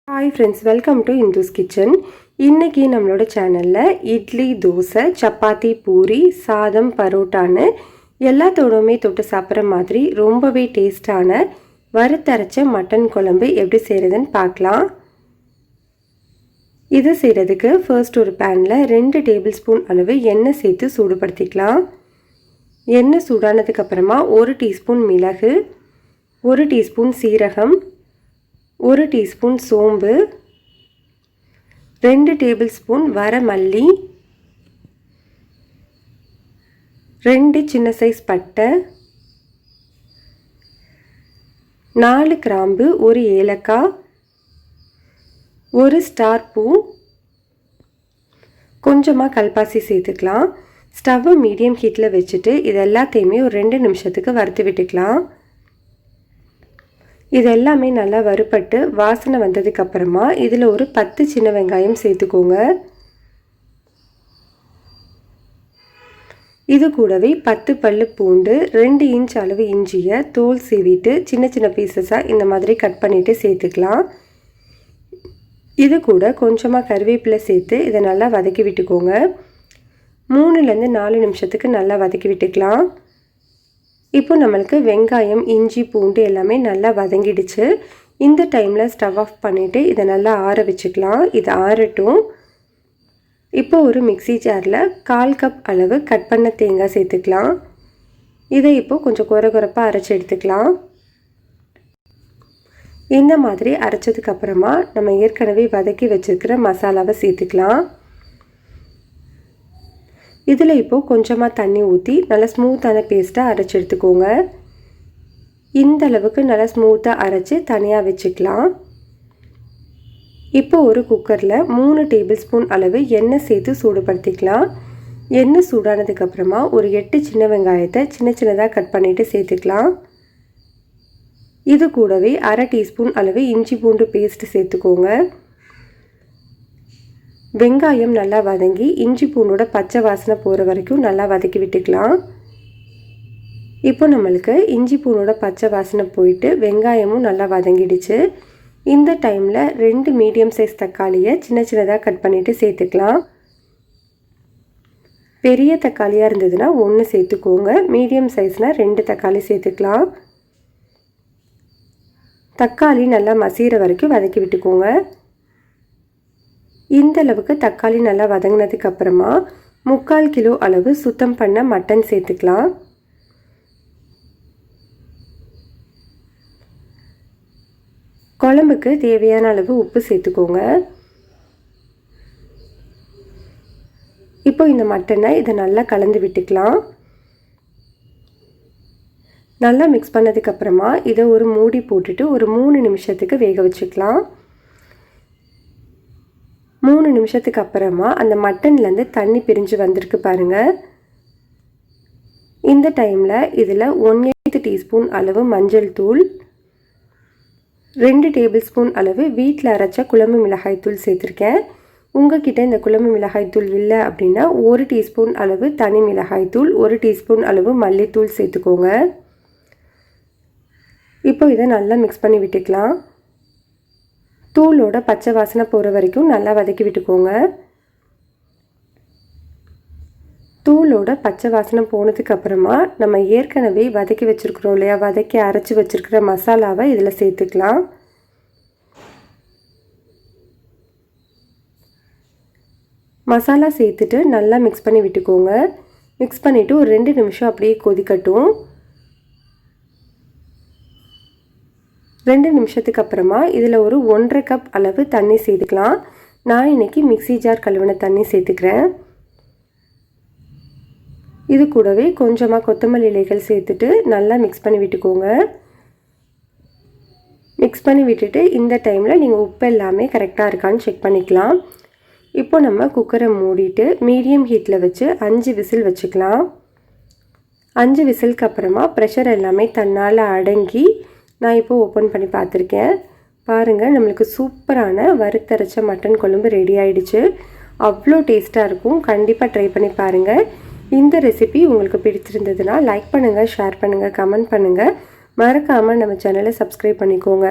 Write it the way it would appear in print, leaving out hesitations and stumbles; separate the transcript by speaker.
Speaker 1: Hi friends, welcome to Indhu's Kitchen. இன்னைக்கு நம்மளோட சேனல்ல இட்லி, தோசை, சப்பாத்தி, பூரி, சாதம், பரோட்டான்னு எல்லாத்தோடமே தொட்டு சாப்பிட்ற மாதிரி ரொம்பவே டேஸ்டான வறுத்தரைச்ச மட்டன் குழம்பு எப்படி செய்கிறதுன்னு பார்க்கலாம். இது செய்கிறதுக்கு ஃபர்ஸ்ட் ஒரு பேனில் 2 டேபிள் ஸ்பூன் அளவு எண்ணெய் சேர்த்து சூடுபடுத்திக்கலாம். எண்ணெய் சூடானதுக்கப்புறமா 1 டீஸ்பூன் மிளகு, 1 டீஸ்பூன் சீரகம், 1 டீஸ்பூன் சோம்பு, 2 டேபிள் ஸ்பூன் வரமல்லி, 2 சின்ன சைஸ் பட்டை, 4 கிராம்பு, 1 ஏலக்காய், 1 ஸ்டார் பூ, கொஞ்சமாக கல்பாசி சேர்த்துக்கலாம். ஸ்டவ்வை மீடியம் ஹீட்டில் வச்சுட்டு இது எல்லாத்தையுமே ஒரு 2 நிமிஷத்துக்கு வறுத்து விட்டுக்கலாம். இது எல்லாமே நல்லா வறுபட்டு வாசனை வந்ததுக்கப்புறமா இதில் ஒரு 10 சின்ன வெங்காயம் சேர்த்துக்கோங்க. இது கூடவே 10 பல்லு பூண்டு, 2 இன்ச் அளவு இஞ்சியை தோல் சீவிட்டு சின்ன சின்ன பீசஸாக இந்த மாதிரி கட் பண்ணிவிட்டு சேர்த்துக்கலாம். இது கூட கொஞ்சமாக கருவேப்பிலை சேர்த்து இதை நல்லா வதக்கி விட்டுக்கோங்க. 3லேருந்து 4 நிமிஷத்துக்கு நல்லா வதக்கி விட்டுக்கலாம். இப்போ நம்மளுக்கு வெங்காயம், இஞ்சி, பூண்டு எல்லாமே நல்லா வதங்கிடுச்சு. இந்த டைமில் ஸ்டவ் ஆஃப் பண்ணிவிட்டு இதை நல்லா ஆற வச்சுக்கலாம். இது ஆறட்டும். இப்போ ஒரு மிக்ஸி ஜாரில் 1/4 கப் அளவு கட் பண்ண தேங்காய் சேர்த்துக்கலாம். இதை இப்போ கொஞ்சம் குறப்பாக அரைச்சி எடுத்துக்கலாம். இந்த மாதிரி அரைச்சதுக்கப்புறமா நம்ம ஏற்கனவே வதக்கி வச்சுருக்கிற மசாலாவை சேர்த்துக்கலாம். இதில் இப்போது கொஞ்சமாக தண்ணி ஊற்றி நல்லா ஸ்மூத்தான பேஸ்ட்டாக அரைச்சி எடுத்துக்கோங்க. இந்த அளவுக்கு நல்லா ஸ்மூத்தாக அரைச்சி தனியாக வச்சுக்கலாம். இப்போ ஒரு குக்கரில் 3 டேபிள் ஸ்பூன் அளவு எண்ணெய் சேர்த்து சூடுபடுத்திக்கலாம். எண்ணெய் சூடானதுக்கப்புறமா ஒரு 8 சின்ன வெங்காயத்தை சின்னதாக கட் பண்ணிவிட்டு சேர்த்துக்கலாம். இது கூடவே 1/2 டீஸ்பூன் அளவு இஞ்சி பூண்டு பேஸ்ட்டு சேர்த்துக்கோங்க. வெங்காயம் நல்லா வதங்கி இஞ்சி பூண்டோட பச்சை வாசனை போகிற வரைக்கும் நல்லா வதக்கி விட்டுக்கலாம். இப்போ நம்மளுக்கு இஞ்சி பூண்டோட பச்சை வாசனை போயிட்டு வெங்காயமும் நல்லா வதங்கிடுச்சு. இந்த டைமில் 2 மீடியம் சைஸ் தக்காளியை சின்னதாக கட் பண்ணிவிட்டு சேர்த்துக்கலாம். பெரிய தக்காளியாக இருந்ததுன்னா 1 சேர்த்துக்கோங்க. மீடியம் சைஸ்னால் 2 தக்காளி சேர்த்துக்கலாம். தக்காளி நல்லா மசிகிற வரைக்கும் வதக்கி விட்டுக்கோங்க. இந்த அளவுக்கு தக்காளி நல்லா வதங்கினதுக்கப்புறமா 3/4 கிலோ அளவு சுத்தம் பண்ண மட்டன் சேர்த்துக்கலாம். குழம்புக்கு தேவையான அளவு உப்பு சேர்த்துக்கோங்க. இப்போ இந்த மட்டனை இதை நல்லா கலந்து விட்டுக்கலாம். நல்லா மிக்ஸ் பண்ணதுக்கப்புறமா இதை ஒரு மூடி போட்டுட்டு ஒரு 3 நிமிஷத்துக்கு வேக வச்சுக்கலாம். 3 நிமிஷத்துக்கு அப்புறமா அந்த மட்டன்லேருந்து தண்ணி பிரிஞ்சு வந்திருக்கு பாருங்கள். இந்த டைமில் இதில் 1/8 டீஸ்பூன் அளவு மஞ்சள் தூள், 2 டேபிள் ஸ்பூன் அளவு வீட்டில் அரைச்ச குழம்பு மிளகாய் தூள் சேர்த்துருக்கேன். உங்ககிட்ட இந்த குழம்பு மிளகாய் தூள் இல்லை அப்படின்னா 1 டீஸ்பூன் அளவு தனி மிளகாய் தூள், 1 டீஸ்பூன் அளவு மல்லித்தூள் சேர்த்துக்கோங்க. இப்போ இதை நல்லா மிக்ஸ் பண்ணி விட்டுக்கலாம். தூளோட பச்சை வாசனை போகிற வரைக்கும் நல்லா வதக்கி விட்டுக்கோங்க. தூளோட பச்சை வாசனை போனதுக்கப்புறமா நம்ம ஏற்கனவே வதக்கி வச்சுருக்குறோம் இல்லையா, வதக்கி அரைச்சி வச்சுருக்கிற மசாலாவை இதில் சேர்த்துக்கலாம். மசாலா சேர்த்துட்டு நல்லா மிக்ஸ் பண்ணி விட்டுக்கோங்க. மிக்ஸ் பண்ணிவிட்டு ஒரு 2 நிமிஷம் அப்படியே கொதிக்கட்டும். 2 நிமிஷத்துக்கு அப்புறமா இதில் ஒரு 1/2 கப் அளவு தண்ணி சேர்த்துக்கலாம். நான் இன்றைக்கி மிக்ஸி ஜார் கழுவின தண்ணி சேர்த்துக்கிறேன். இது கூடவே கொஞ்சமாக கொத்தமல்லி இலைகள் சேர்த்துட்டு நல்லா மிக்ஸ் பண்ணி விட்டுக்கோங்க. மிக்ஸ் பண்ணி விட்டுட்டு இந்த டைமில் நீங்கள் உப்பு எல்லாமே கரெக்டாக இருக்கான்னு செக் பண்ணிக்கலாம். இப்போ நம்ம குக்கரை மூடிட்டு மீடியம் ஹீட்டில் வச்சு 5 விசில் வச்சுக்கலாம். 5 விசிலுக்கு அப்புறமா ப்ரெஷர் எல்லாமே தன்னால் அடங்கி நான் இப்போ ஓப்பன் பண்ணி பார்த்துருக்கேன். பாருங்கள், நம்மளுக்கு சூப்பரான வறுத்தரைச்ச மட்டன் குழம்பு ரெடி ஆகிடுச்சு. அவ்வளோ டேஸ்ட்டாக இருக்கும். கண்டிப்பாக ட்ரை பண்ணி பாருங்கள். இந்த ரெசிபி உங்களுக்கு பிடிச்சிருந்ததுன்னா லைக் பண்ணுங்கள், ஷேர் பண்ணுங்கள், கமெண்ட் பண்ணுங்கள். மறக்காமல் நம்ம சேனலை சப்ஸ்கிரைப் பண்ணிக்கோங்க.